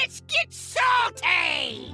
Let's get salty! Hey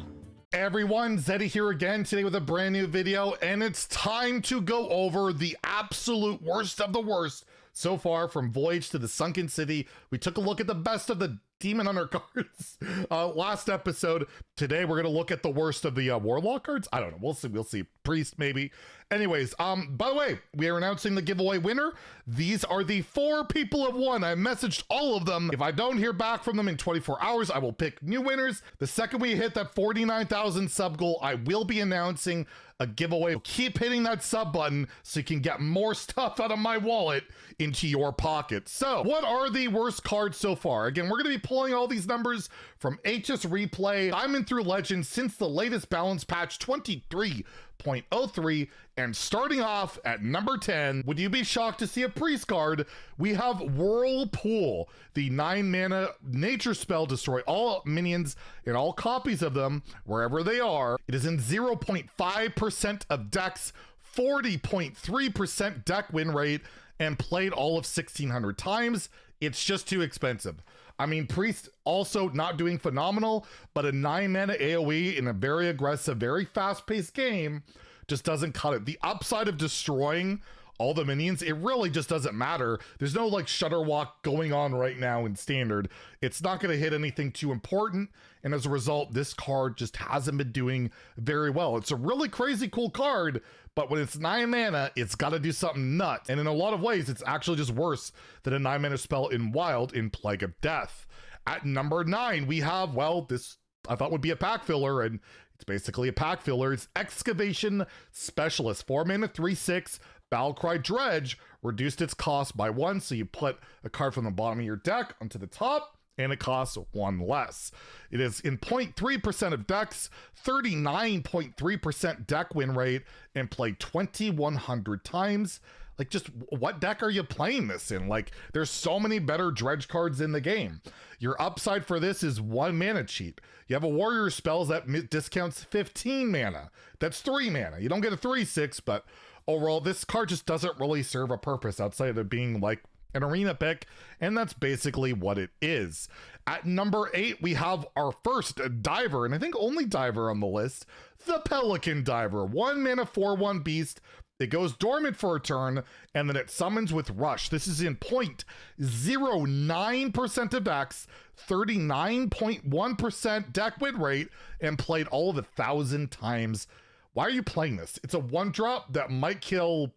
everyone, Zeddy here again today with a brand new video, and it's time to go over the absolute worst of the worst so far from Voyage to the Sunken City. We took a look at the best of the Demon Hunter cards last episode. Today we're gonna look at the worst of the Warlock cards. I don't know, we'll see. Priest maybe. Anyways, by the way, we are announcing the giveaway winner. These are the 4 people of one. I messaged all of them. If I don't hear back from them in 24 hours, I will pick new winners. The second we hit that 49,000 sub goal, I will be announcing a giveaway. Keep hitting that sub button so you can get more stuff out of my wallet into your pocket. So what are the worst cards so far? Again, we're going to be pulling all these numbers from HS Replay, Diamond through Legend since the latest balance patch 23.03, and starting off at number 10, would you be shocked to see a priest card? We have Whirlpool, the 9 mana nature spell, destroy all minions and all copies of them wherever they are. It is in 0.5% of decks, 40.3% deck win rate, and played all of 1,600 times. It's just too expensive. I mean, Priest also not doing phenomenal, but a 9 mana AoE in a very aggressive, very fast-paced game just doesn't cut it. The upside of destroying all the minions, it really just doesn't matter. There's no like Shudderwalk going on right now in Standard. It's not going to hit anything too important, and as a result, this card just hasn't been doing very well. It's a really crazy cool card, but when it's 9 mana, it's got to do something nuts. And in a lot of ways, it's actually just worse than a 9 mana spell in Wild in Plague of Death. At number 9, we have, well, this I thought would be a pack filler, and it's basically a pack filler. It's Excavation Specialist, 4 mana, 3/6, Battlecry Dredge, reduced its cost by 1, so you put a card from the bottom of your deck onto the top, and it costs 1 less. It is in 0.3% of decks, 39.3% deck win rate, and played 2,100 times. Like, just what deck are you playing this in? Like, there's so many better dredge cards in the game. Your upside for this is 1 mana cheat. You have a warrior spells that discounts 15 mana. That's 3 mana. You don't get a 3/6, but overall, this card just doesn't really serve a purpose outside of being like an arena pick, and that's basically what it is. At number 8, we have our first diver, and I think only diver on the list, the Pelican Diver. 1 mana, 4/1 beast. It goes dormant for a turn, and then it summons with Rush. This is in 0.09% of decks, 39.1% deck win rate, and played all of 1,000 times. Why are you playing this? It's a 1-drop that might kill,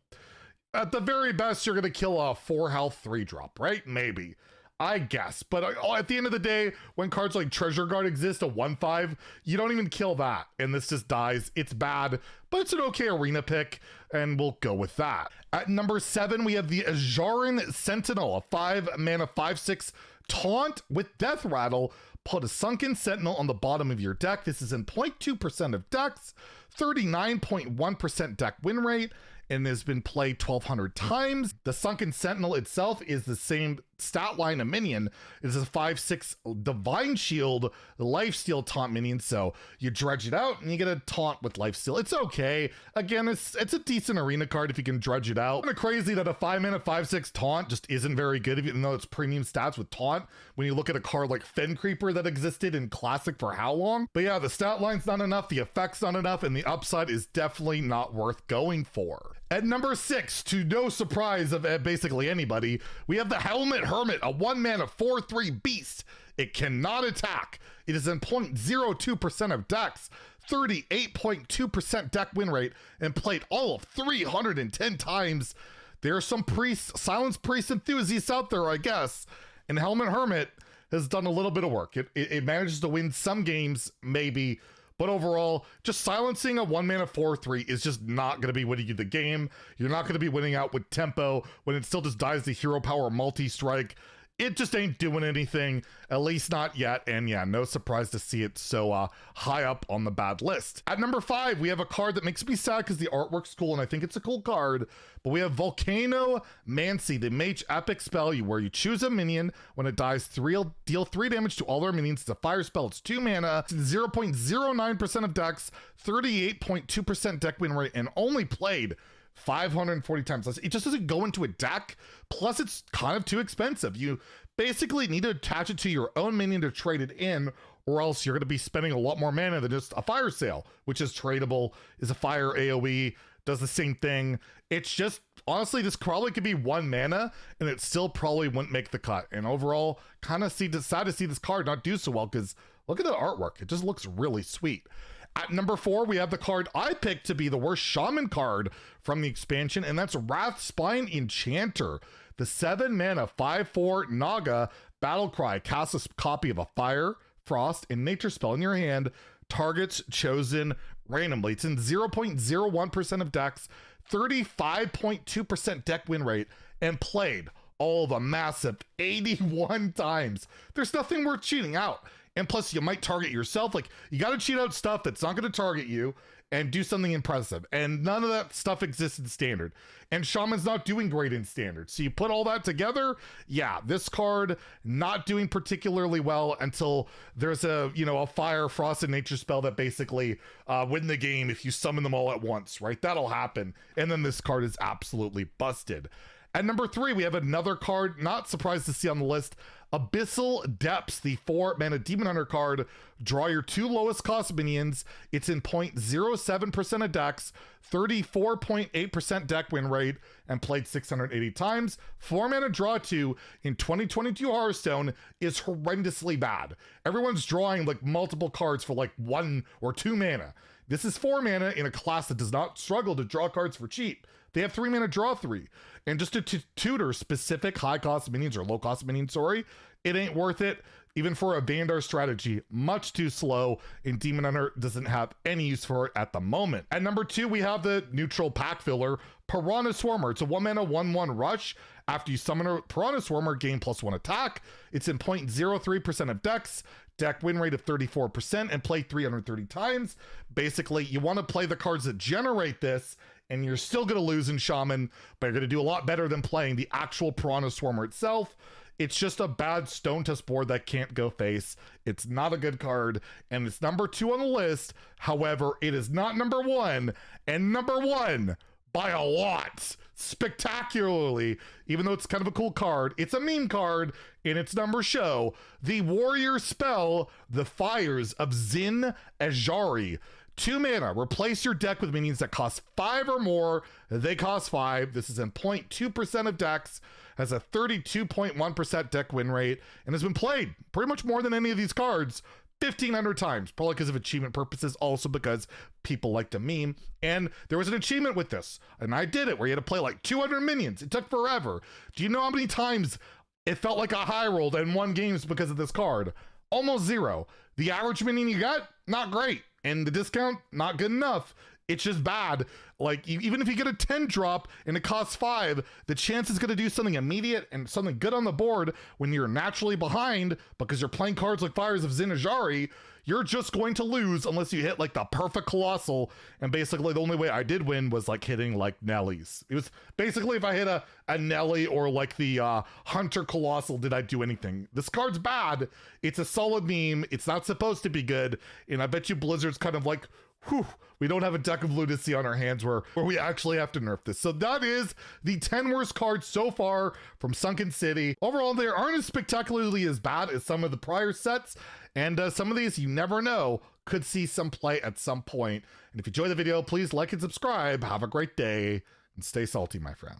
at the very best, you're going to kill a 4 health 3-drop, right? Maybe. I guess. But at the end of the day, when cards like Treasure Guard exist, a 1/5, you don't even kill that, and this just dies. It's bad, but it's an okay arena pick, and we'll go with that. At number 7, we have the Ajaran Sentinel, a 5 mana 5/6 taunt with Death Rattle. Put a Sunken Sentinel on the bottom of your deck. This is in 0.2% of decks, 39.1% deck win rate, and has been played 1,200 times. The Sunken Sentinel itself is the same stat line a minion. It is a 5/6 Divine Shield lifesteal taunt minion, so you dredge it out and you get a taunt with lifesteal. It's okay. Again, it's a decent arena card if you can dredge it out. Kind of crazy that a 5 mana 5/6 taunt just isn't very good, even though it's premium stats with taunt, when you look at a card like Fen Creeper that existed in Classic for how long? But yeah, the stat line's not enough, the effect's not enough, and the upside is definitely not worth going for. At number 6, to no surprise of basically anybody, we have the Helmet Hermit, a 1 mana 4/3 beast. It cannot attack. It is in 0.02% of decks, 38.2% deck win rate, and played all of 310 times. There are some Silence Priest enthusiasts out there, I guess, and Helmet Hermit has done a little bit of work. It manages to win some games, maybe, but overall, just silencing a 1 mana 4/3 is just not going to be winning you the game. You're not going to be winning out with tempo when it still just dies the hero power multi-strike. It just ain't doing anything, at least not yet, and yeah, no surprise to see it so high up on the bad list. At number 5, we have a card that makes me sad because the artwork's cool, and I think it's a cool card, but we have Volcano Mancy, the mage epic spell where you choose a minion. When it dies, deal 3 damage to all their minions. It's a fire spell, it's 2 mana, it's 0.09% of decks, 38.2% deck win rate, and only played 540 times less. It just doesn't go into a deck. Plus, it's kind of too expensive. You basically need to attach it to your own minion to trade it in, or else you're going to be spending a lot more mana than just a fire sale, which is tradable, is a fire AoE, does the same thing. It's just, honestly, this probably could be 1 mana, and it still probably wouldn't make the cut. And overall, kind of sad to see this card not do so well, because look at the artwork. It just looks really sweet. At number 4, we have the card I picked to be the worst Shaman card from the expansion, and that's Wrathspine Enchanter. The 7 mana 5/4 Naga Battlecry casts a copy of a Fire, Frost, and Nature spell in your hand. Targets chosen randomly. It's in 0.01% of decks, 35.2% deck win rate, and played all of a massive 81 times. There's nothing worth cheating out. And plus, you might target yourself. Like, you got to cheat out stuff that's not going to target you and do something impressive. And none of that stuff exists in Standard. And Shaman's not doing great in Standard. So you put all that together, yeah, this card not doing particularly well until there's a, you know, a Fire, Frost, and Nature spell that basically win the game if you summon them all at once, right? That'll happen. And then this card is absolutely busted. At number 3, we have another card, not surprised to see on the list, Abyssal Depths, the 4 mana Demon Hunter card. Draw your 2 lowest cost minions. It's in 0.07% of decks, 34.8% deck win rate, and played 680 times. 4 mana draw 2 in 2022 Hearthstone is horrendously bad. Everyone's drawing like multiple cards for like 1 or 2 mana. This is 4 mana in a class that does not struggle to draw cards for cheap. They have 3 mana draw 3. And just to tutor specific high cost minions or low cost minions, sorry, it ain't worth it. Even for a Vandar strategy, much too slow, and Demon Hunter doesn't have any use for it at the moment. At number 2, we have the neutral pack filler, Piranha Swarmer. It's a 1 mana 1/1 rush. After you summon a Piranha Swarmer, gain +1 attack. It's in 0.03% of decks, deck win rate of 34%, and play 330 times. Basically, you want to play the cards that generate this, and you're still going to lose in Shaman, but you're going to do a lot better than playing the actual Piranha Swarmer itself. It's just a bad Stone Tusk board that can't go face. It's not a good card, and it's number 2 on the list. However, it is not number 1, and number 1 by a lot, spectacularly. Even though it's kind of a cool card, it's a meme card in its number show. The warrior spell, the Fires of Zin Ajari. 2 mana, replace your deck with minions that cost 5 or more. They cost 5. This is in 0.2% of decks, has a 32.1% deck win rate, and has been played pretty much more than any of these cards, 1,500 times, probably because of achievement purposes, also because people like to meme. And there was an achievement with this, and I did it, where you had to play like 200 minions. It took forever. Do you know how many times it felt like a high rolled and won games because of this card? Almost 0. The average minion you got, not great. And the discount, not good enough. It's just bad. Like, even if you get a 10 drop and it costs 5, the chance is going to do something immediate and something good on the board when you're naturally behind because you're playing cards like Fires of Zin Ajari, you're just going to lose unless you hit like the perfect Colossal. And basically the only way I did win was like hitting like Nellies. It was basically if I hit a Nelly or like the Hunter Colossal, did I do anything? This card's bad. It's a solid meme. It's not supposed to be good. And I bet you Blizzard's kind of like, whew, we don't have a deck of Lunacy on our hands where we actually have to nerf this. So that is the 10 worst cards so far from Sunken City. Overall, they aren't as spectacularly as bad as some of the prior sets, and some of these, you never know, could see some play at some point. And if you enjoyed the video, please like and subscribe. Have a great day, and stay salty, my friend.